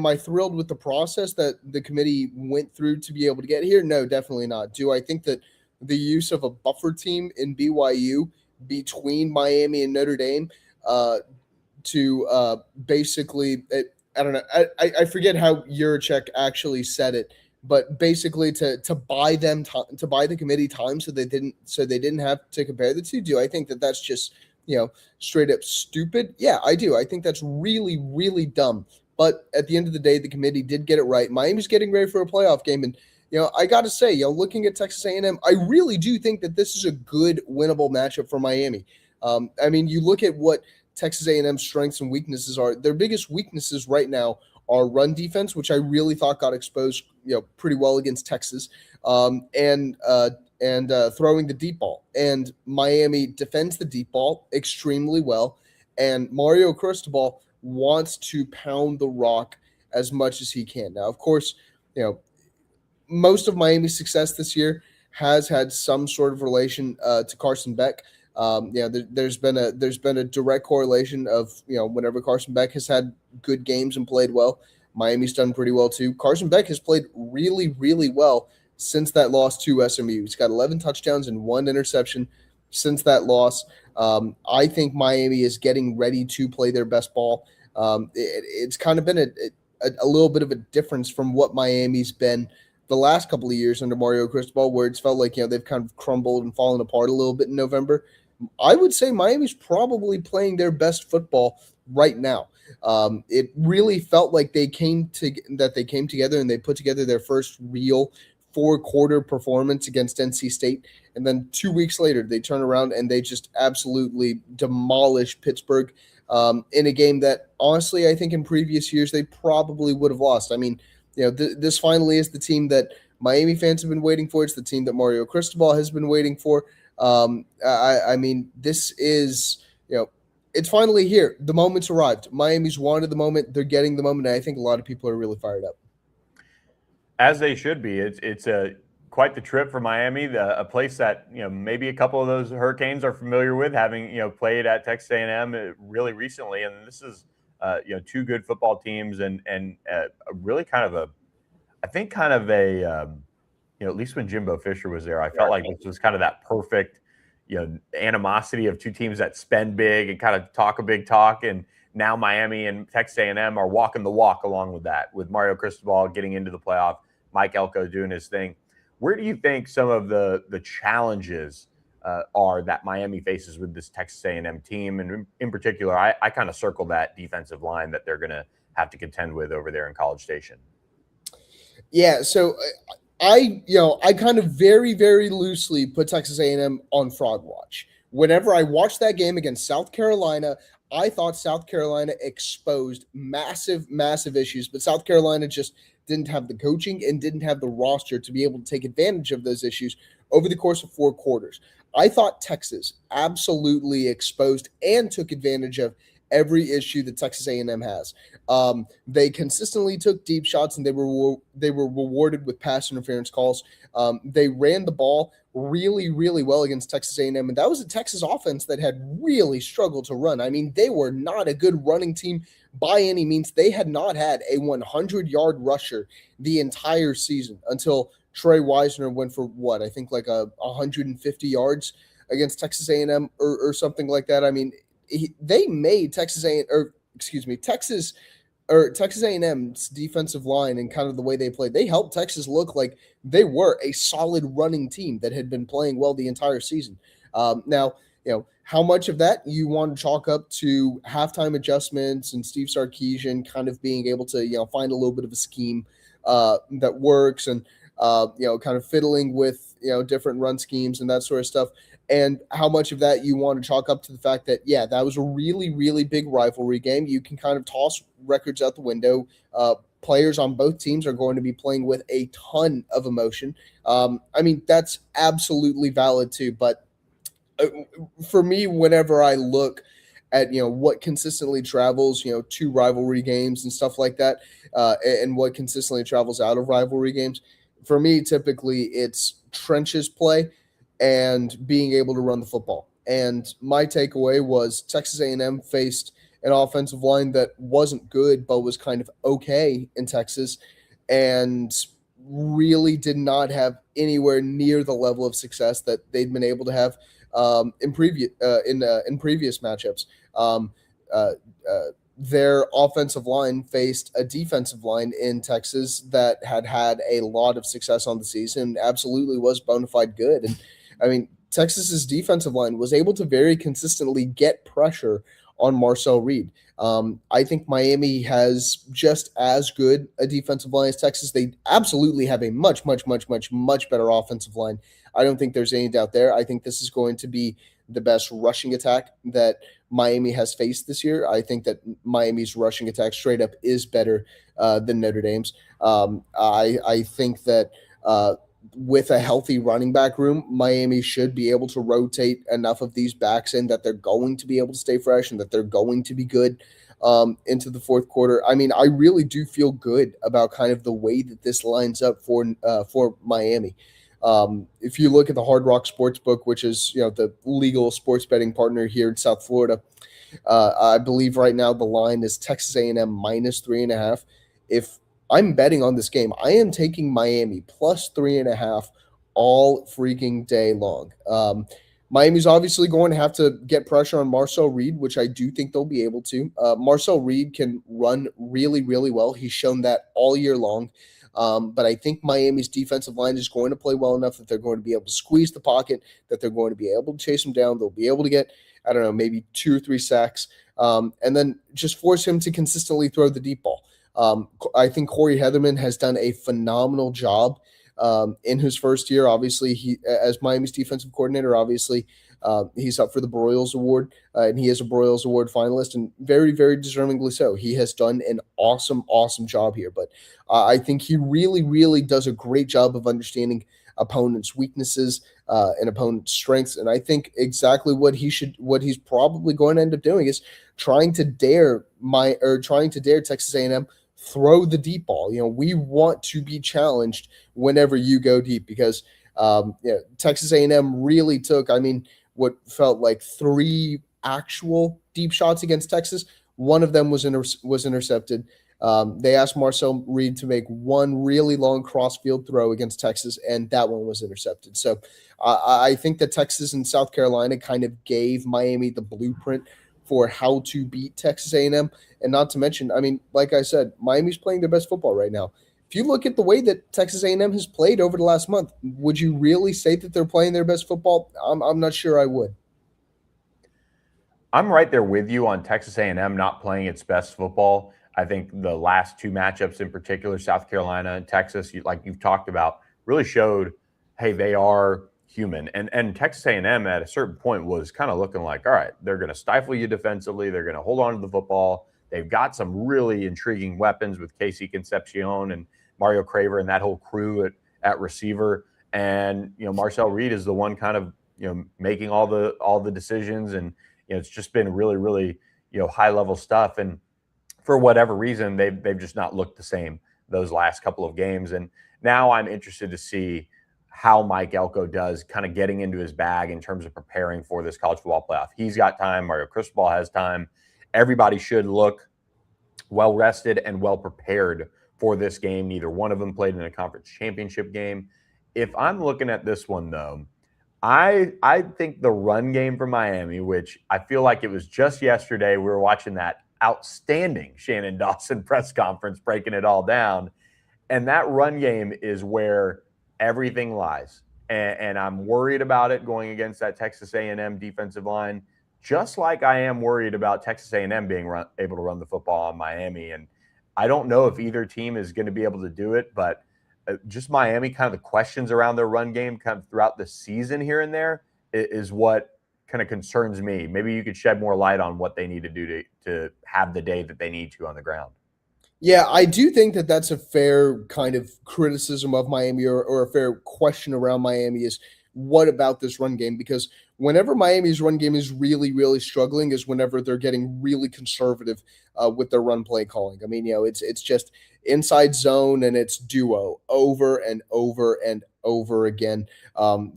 I thrilled with the process that the committee went through to be able to get here? No, definitely not. Do I think that the use of a buffer team in BYU between Miami and Notre Dame to basically, I don't know, I forget how Juracek actually said it, but basically to buy them to buy the committee time so they didn't have to compare the two. Do I think that that's just straight up stupid? Yeah, I do. I think that's really, really dumb. But at the end of the day, the committee did get it right. Miami's getting ready for a playoff game, and I got to say, looking at Texas A&M, I really do think that this is a good winnable matchup for Miami. I mean, you look at what Texas A&M's strengths and weaknesses are. Their biggest weaknesses right now are run defense, which I really thought got exposed, pretty well against Texas, and throwing the deep ball. And Miami defends the deep ball extremely well, and Mario Cristobal wants to pound the rock as much as he can. Now, of course, most of Miami's success this year has had some sort of relation to Carson Beck. There's been a direct correlation of whenever Carson Beck has had good games and played well, Miami's done pretty well too. Carson Beck has played really, really well since that loss to SMU. He's got 11 touchdowns and 1 interception since that loss. I think Miami is getting ready to play their best ball. It's kind of been a little bit of a difference from what Miami's been the last couple of years under Mario Cristobal, where it's felt like they've kind of crumbled and fallen apart a little bit in November. I would say Miami's probably playing their best football right now. It really felt like they came together and they put together their first real 4-quarter performance against NC State, and then 2 weeks later they turn around and they just absolutely demolish Pittsburgh in a game that honestly I think in previous years they probably would have lost. I mean, this finally is the team that Miami fans have been waiting for. It's the team that Mario Cristobal has been waiting for. I mean, this is, it's finally here. The moment's arrived. Miami's wanted the moment. They're getting the moment. And I think a lot of people are really fired up. As they should be. It's quite the trip for Miami, a place that maybe a couple of those Hurricanes are familiar with, having played at Texas A&M really recently. And this is 2 good football teams and really kind of at least when Jimbo Fisher was there, I felt like this was kind of that perfect, animosity of 2 teams that spend big and kind of talk a big talk. And now Miami and Texas A&M are walking the walk along with that, with Mario Cristobal getting into the playoff, Mike Elko doing his thing. Where do you think some of the challenges are that Miami faces with this Texas A&M team? And in particular, I kind of circle that defensive line that they're going to have to contend with over there in College Station. Yeah, so I kind of very, very loosely put Texas A&M on fraud watch. Whenever I watched that game against South Carolina, I thought South Carolina exposed massive, massive issues, but South Carolina just didn't have the coaching and didn't have the roster to be able to take advantage of those issues over the course of 4 quarters. I thought Texas absolutely exposed and took advantage of every issue that Texas A&M has. They consistently took deep shots, and they were rewarded with pass interference calls. They ran the ball really, really well against Texas A&M, and that was a Texas offense that had really struggled to run. I mean, they were not a good running team by any means. They had not had a 100-yard rusher the entire season until Trey Wisner went for what I think like 150 yards against Texas A&M or something like that. I mean, they made Texas A&M's defensive line and kind of the way they played. They helped Texas look like they were a solid running team that had been playing well the entire season. Now, how much of that you want to chalk up to halftime adjustments and Steve Sarkisian kind of being able to, find a little bit of a scheme that works and, kind of fiddling with, different run schemes and that sort of stuff. And how much of that you want to chalk up to the fact that, that was a really, really big rivalry game. You can kind of toss records out the window. Players on both teams are going to be playing with a ton of emotion. I mean, that's absolutely valid too. But for me, whenever I look at what consistently travels, to rivalry games and stuff like that, and what consistently travels out of rivalry games, for me, typically it's trenches play and being able to run the football. And my takeaway was Texas A&M faced an offensive line that wasn't good, but was kind of okay in Texas, and really did not have anywhere near the level of success that they'd been able to have in previous matchups. Their offensive line faced a defensive line in Texas that had a lot of success on the season, absolutely was bona fide good. And I mean, Texas's defensive line was able to very consistently get pressure on Marcel Reed. I think Miami has just as good a defensive line as Texas. They absolutely have a much, much, much, much, much better offensive line. I don't think there's any doubt there. I think this is going to be the best rushing attack that Miami has faced this year. I think that Miami's rushing attack straight up is better than Notre Dame's. I think that with a healthy running back room, Miami should be able to rotate enough of these backs in that they're going to be able to stay fresh and that they're going to be good into the fourth quarter. I mean, I really do feel good about kind of the way that this lines up for Miami. If you look at the Hard Rock Sportsbook, which is the legal sports betting partner here in South Florida, I believe right now the line is Texas A&M -3.5. If I'm betting on this game, I am taking Miami +3.5 all freaking day long. Miami's obviously going to have to get pressure on Marcel Reed, which I do think they'll be able to. Marcel Reed can run really, really well. He's shown that all year long. But I think Miami's defensive line is going to play well enough that they're going to be able to squeeze the pocket, that they're going to be able to chase him down. They'll be able to get, I don't know, maybe 2 or 3 sacks, and then just force him to consistently throw the deep ball. I think Corey Heatherman has done a phenomenal job in his first year. Obviously, he as Miami's defensive coordinator, obviously he's up for the Broyles Award, and he is a Broyles Award finalist, and very, very deservingly so. He has done an awesome, awesome job here. But I think he really, really does a great job of understanding opponents' weaknesses and opponents' strengths. And I think exactly what he's probably going to end up doing is trying to dare Texas A&M throw the deep ball. We want to be challenged whenever you go deep, because Texas A&M really took, what felt like 3 actual deep shots against Texas. One of them was intercepted. They asked Marcel Reed to make one really long cross-field throw against Texas, and that one was intercepted. So I think that Texas and South Carolina kind of gave Miami the blueprint for how to beat Texas A&M. And not to mention, like I said, Miami's playing their best football right now. If you look at the way that Texas A&M has played over the last month, would you really say that they're playing their best football? I'm not sure I would. I'm right there with you on Texas A&M not playing its best football. I think the last 2 matchups in particular, South Carolina and Texas, like you've talked about, really showed, hey, they are human. And Texas A&M at a certain point was kind of looking like, all right, they're going to stifle you defensively. They're going to hold on to the football. They've got some really intriguing weapons with Casey Concepcion and Mario Craver and that whole crew at receiver. And, Marcel Reed is the one kind of, making all the decisions. And, it's just been really, really, high level stuff. And for whatever reason, they've just not looked the same those last couple of games. And now I'm interested to see how Mike Elko does kind of getting into his bag in terms of preparing for this college football playoff. He's got time. Mario Cristobal has time. Everybody should look well rested and well prepared for this game. Neither one of them played in a conference championship game. If I'm looking at this one, though, I think the run game for Miami, which I feel like it was just yesterday, we were watching that outstanding Shannon Dawson press conference breaking it all down. And that run game is where everything lies. And I'm worried about it going against that Texas A&M defensive line, just like I am worried about Texas A&M being able to run the football on Miami. And I don't know if either team is going to be able to do it, but just Miami, kind of the questions around their run game kind of throughout the season here and there is what kind of concerns me. Maybe you could shed more light on what they need to do to have the day that they need to on the ground. Yeah, I do think that that's a fair kind of criticism of Miami, or a fair question around Miami is, what about this run game? Because whenever Miami's run game is really, really struggling is whenever they're getting really conservative with their run play calling. I mean, it's just inside zone and it's duo over and over and over again.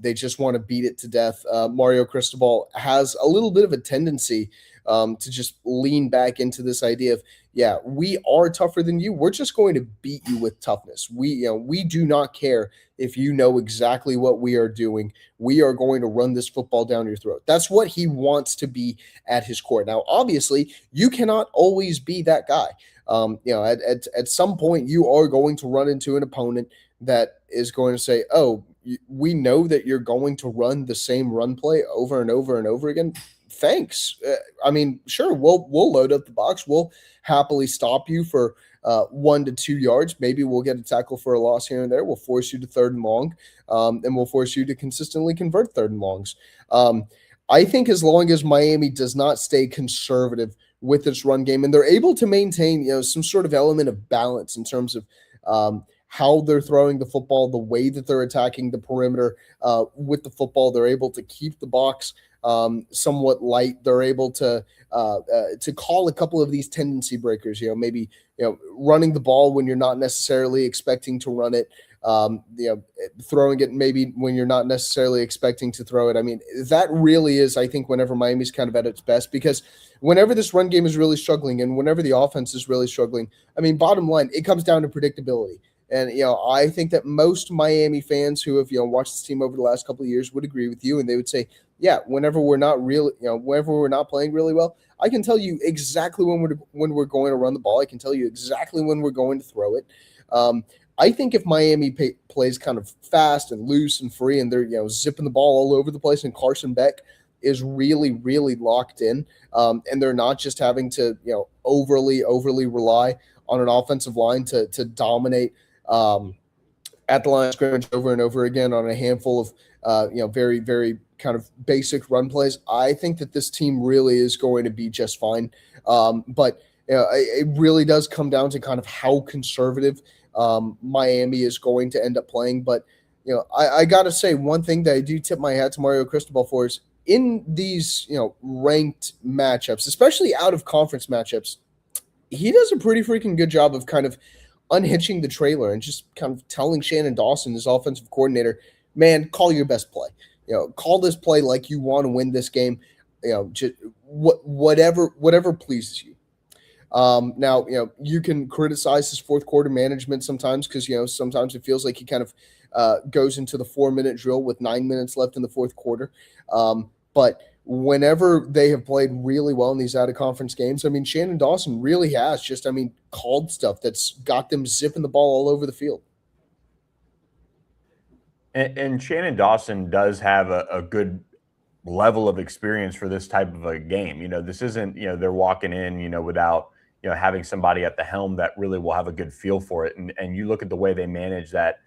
They just want to beat it to death. Mario Cristobal has a little bit of a tendency to just lean back into this idea of, yeah, we are tougher than you. We're just going to beat you with toughness. We do not care if you know exactly what we are doing. We are going to run this football down your throat. That's what he wants to be at his core. Now, obviously, you cannot always be that guy. At some point, you are going to run into an opponent that is going to say, oh, we know that you're going to run the same run play over and over and over again. Thanks. I mean, sure, we'll load up the box. We'll happily stop you for 1 to 2 yards. Maybe we'll get a tackle for a loss here and there. We'll force you to 3rd and long, and we'll force you to consistently convert 3rd and longs. I think as long as Miami does not stay conservative with its run game and they're able to maintain, some sort of element of balance in terms of how they're throwing the football, the way that they're attacking the perimeter with the football, they're able to keep the box somewhat light. They're able to call a couple of these tendency breakers, maybe, running the ball when you're not necessarily expecting to run it, throwing it maybe when you're not necessarily expecting to throw it. I mean, that really is, I think, whenever Miami's kind of at its best, because whenever this run game is really struggling and whenever the offense is really struggling, I mean, bottom line, it comes down to predictability. And, I think that most Miami fans who have, watched this team over the last couple of years would agree with you. And they would say, yeah, whenever we're not playing really well, I can tell you exactly when we're going to run the ball. I can tell you exactly when we're going to throw it. I think if Miami plays kind of fast and loose and free and they're, zipping the ball all over the place, and Carson Beck is really, really locked in, and they're not just having to, overly rely on an offensive line to dominate at the line of scrimmage over and over again on a handful of, very, very kind of basic run plays, I think that this team really is going to be just fine. But it really does come down to kind of how conservative Miami is going to end up playing. But, I got to say, one thing that I do tip my hat to Mario Cristobal for is in these, ranked matchups, especially out of conference matchups, he does a pretty freaking good job of kind of unhitching the trailer and just kind of telling Shannon Dawson, his offensive coordinator, man, call your best play. Call this play like you want to win this game. Just whatever pleases you. Now, you can criticize his fourth quarter management sometimes because, sometimes it feels like he kind of goes into the 4-minute drill with 9 minutes left in the fourth quarter. But whenever they have played really well in these out-of-conference games, I mean, Shannon Dawson really has just, called stuff that's got them zipping the ball all over the field. And Shannon Dawson does have a good level of experience for this type of a game. This isn't, they're walking in, without, having somebody at the helm that really will have a good feel for it. And you look at the way they managed that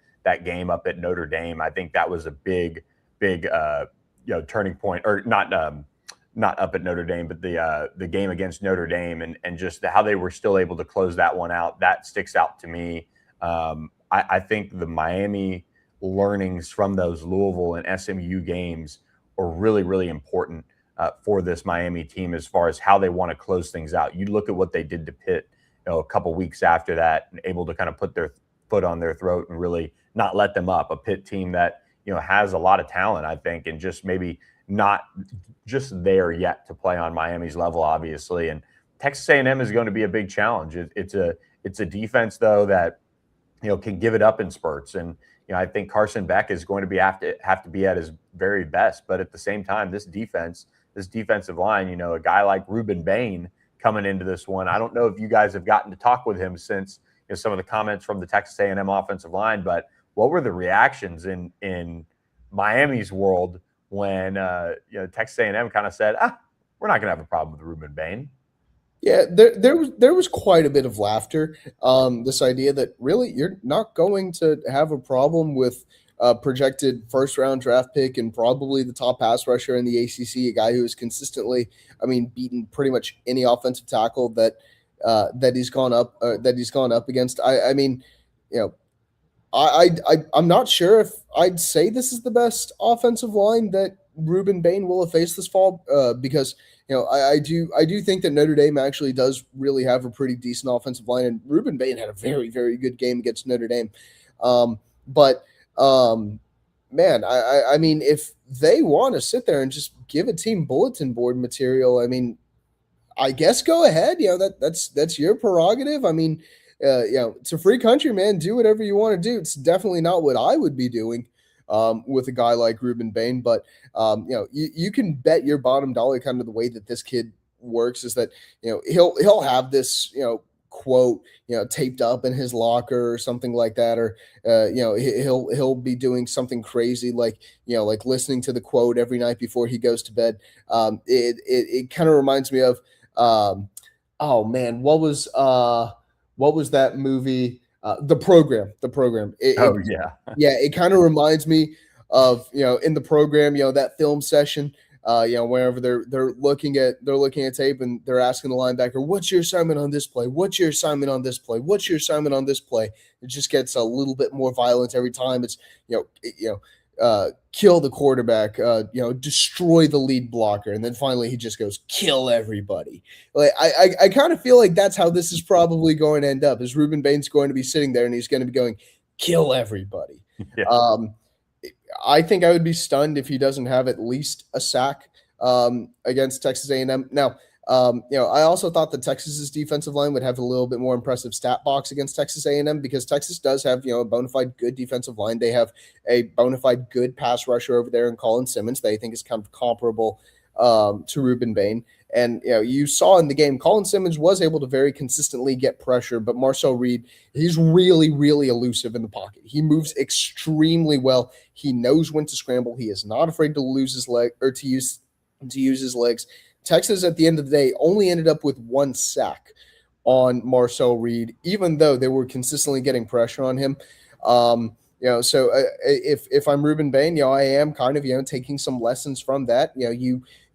game up at Notre Dame. I think that was a big, turning point, or not up at Notre Dame, but the game against Notre Dame and just how they were still able to close that one out. That sticks out to me. I think the Miami learnings from those Louisville and SMU games are really, really important for this Miami team as far as how they want to close things out. You look at what they did to Pitt, a couple weeks after that, and able to kind of put their foot on their throat and really not let them up. A Pitt team that has a lot of talent, I think, and just maybe not just there yet to play on Miami's level, obviously. And Texas A&M is going to be a big challenge. It's a defense though that can give it up in spurts, and I think Carson Beck is going to have to be at his very best. But at the same time, this defensive line, a guy like Ruben Bain coming into this one, I don't know if you guys have gotten to talk with him since some of the comments from the Texas A&M offensive line, but what were the reactions in Miami's world when Texas A&M kind of said, we're not going to have a problem with Ruben Bain? Yeah, there was quite a bit of laughter. This idea that really you're not going to have a problem with a projected first round draft pick and probably the top pass rusher in the ACC, a guy who has consistently, beaten pretty much any offensive tackle that he's gone up against. I'm not sure if I'd say this is the best offensive line that Ruben Bain will have faced this fall, because I do think that Notre Dame actually does really have a pretty decent offensive line, and Ruben Bain had a very, very good game against Notre Dame. Man, I mean, if they want to sit there and just give a team bulletin board material, I guess go ahead. That's your prerogative. It's a free country, man. Do whatever you want to do. It's definitely not what I would be doing with a guy like Ruben Bain. But, you can bet your bottom dollar kind of the way that this kid works is that, he'll have this, quote, taped up in his locker or something like that. Or, he'll be doing something crazy like listening to the quote every night before he goes to bed. It kind of reminds me of, oh man, what was that movie? The Program. It kind of reminds me of in The Program, that film session. Whenever they're looking at tape and they're asking the linebacker, "What's your assignment on this play? What's your assignment on this play? What's your assignment on this play?" It just gets a little bit more violent every time. It's kill the quarterback, destroy the lead blocker, and then finally he just goes, kill everybody. Like I kind of feel like that's how this is probably going to end up. Is Ruben Bain's going to be sitting there and he's going to be going, kill everybody. Yeah. I think I would be stunned if he doesn't have at least a sack against Texas A&M. Now, I also thought that Texas's defensive line would have a little bit more impressive stat box against Texas A&M because Texas does have, a bona fide good defensive line. They have a bona fide good pass rusher over there in Colin Simmons that I think is kind of comparable to Ruben Bain. And, you saw in the game, Colin Simmons was able to very consistently get pressure, but Marcel Reed, he's really, really elusive in the pocket. He moves extremely well. He knows when to scramble. He is not afraid to lose his leg or to use his legs. Texas, at the end of the day, only ended up with one sack on Marcel Reed, even though they were consistently getting pressure on him. So if I'm Ruben Bain, I am kind of, taking some lessons from that.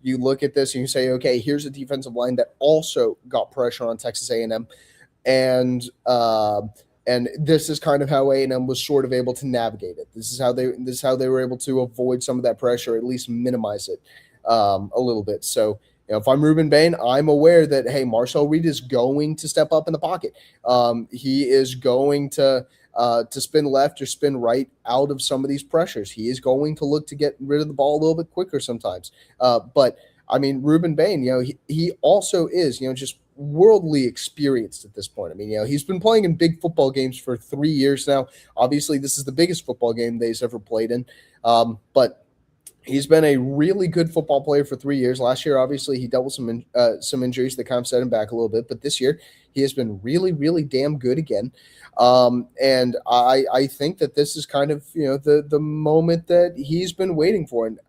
You look at this and you say, okay, here's a defensive line that also got pressure on Texas A&M, and this is kind of how A&M was sort of able to navigate it. This is how they were able to avoid some of that pressure, at least minimize it a little bit. So, if I'm Ruben Bain, I'm aware that, hey, Marcel Reed is going to step up in the pocket. He is going to spin left or spin right out of some of these pressures. He is going to look to get rid of the ball a little bit quicker sometimes. But Ruben Bain, he also is, just worldly experienced at this point. He's been playing in big football games for 3 years now. Obviously, this is the biggest football game that he's ever played in. But he's been a really good football player for 3 years. Last year, obviously, he dealt with some injuries that kind of set him back a little bit. But this year, he has been really, really damn good again. And I think that this is kind of, the moment that he's been waiting for. And,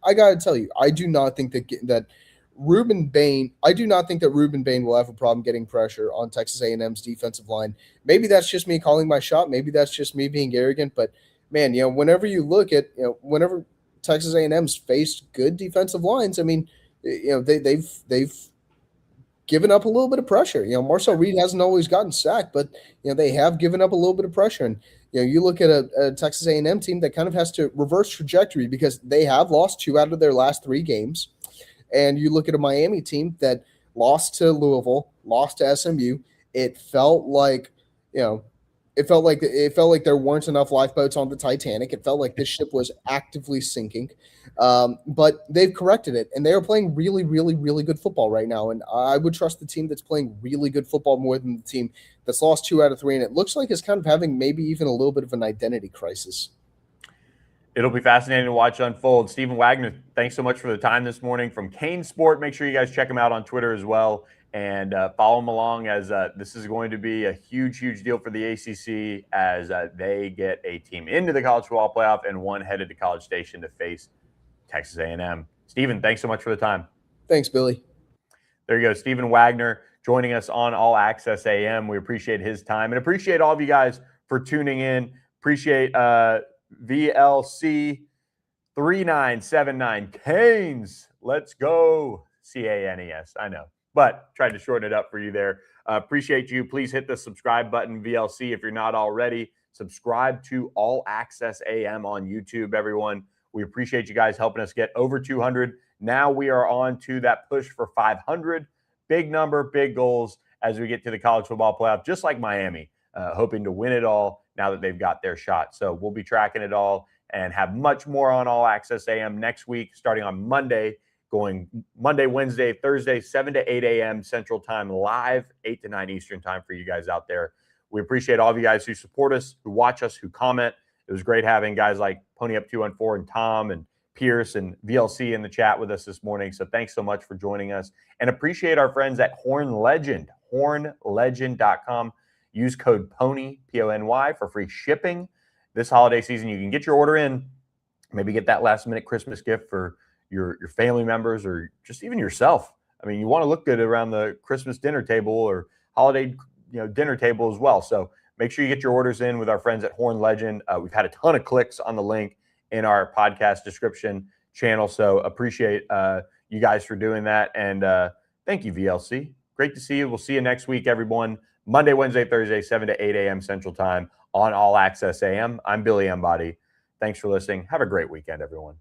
I got to tell you, I do not think that Ruben Bain will have a problem getting pressure on Texas A&M's defensive line. Maybe that's just me calling my shot. Maybe that's just me being arrogant. But, man, whenever you look at, whenever Texas A&M's faced good defensive lines, they've given up a little bit of pressure. Marcel Reed hasn't always gotten sacked, but they have given up a little bit of pressure. And You look at a Texas A&M team that kind of has to reverse trajectory because they have lost 2 out of their last 3 games. And you look at a Miami team that lost to Louisville, lost to SMU. It felt like, it felt like there weren't enough lifeboats on the Titanic. It felt like this ship was actively sinking. But they've corrected it, and they are playing really, really, really good football right now. And I would trust the team that's playing really good football more than the team that's lost 2 out of 3. And it looks like it's kind of having maybe even a little bit of an identity crisis. It'll be fascinating to watch unfold. Stephen Wagner, thanks so much for the time this morning from CaneSport. Make sure you guys check him out on Twitter as well, and follow him along, as this is going to be a huge, huge deal for the ACC as they get a team into the college football playoff and one headed to College Station to face Texas A&M. Stephen, thanks so much for the time. Thanks, Billy. There you go. Stephen Wagner joining us on All Access AM. We appreciate his time and appreciate all of you guys for tuning in. Appreciate VLC 3979 Canes. Let's go. CANES. I know, but tried to shorten it up for you there. Appreciate you. Please hit the subscribe button, VLC, if you're not already. Subscribe to All Access AM on YouTube, everyone. We appreciate you guys helping us get over 200. Now we are on to that push for 500. Big number, big goals as we get to the college football playoff, just like Miami, hoping to win it all now that they've got their shot. So we'll be tracking it all and have much more on All Access AM next week, starting on Monday, going Monday, Wednesday, Thursday, 7 to 8 a.m. Central Time, live, 8 to 9 Eastern Time for you guys out there. We appreciate all of you guys who support us, who watch us, who comment. It was great having guys like Pony Up 214 and Tom and Pierce and VLC in the chat with us this morning. So thanks so much for joining us, and appreciate our friends at Horn Legend, hornlegend.com. Use code PONY, PONY, for free shipping this holiday season. You can get your order in, maybe get that last minute Christmas gift for your family members or just even yourself. I mean, you want to look good around the Christmas dinner table or holiday dinner table as well. So make sure you get your orders in with our friends at Horn Legend. We've had a ton of clicks on the link in our podcast description channel. So appreciate you guys for doing that. And thank you, VLC. Great to see you. We'll see you next week, everyone. Monday, Wednesday, Thursday, 7 to 8 a.m. Central Time on All Access AM. I'm Billy Embody. Thanks for listening. Have a great weekend, everyone.